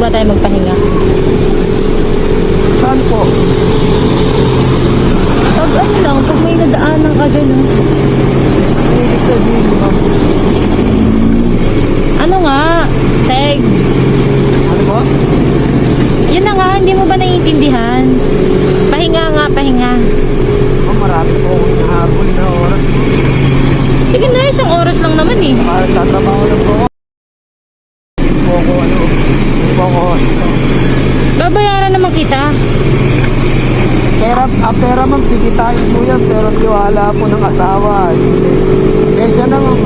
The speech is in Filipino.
ba tayo magpahinga? Saan po? Pag ano lang, pag may nadaanan ka dyan, Ibig sabihin, ma'am. ano nga, segs. Ano po? Yun na nga, hindi mo ba naiintindihan? Pahinga nga, pahinga. Oh, marami po akong nahabol na oras. Sige na, isang oras lang naman eh. Tatrabaho lang po ako. Hindi po ako, hindi po ako. Babayaran naman kita. Pera ma'am, kikitain po yan, pero tiwala po ng asawa. Kaya na ma'am.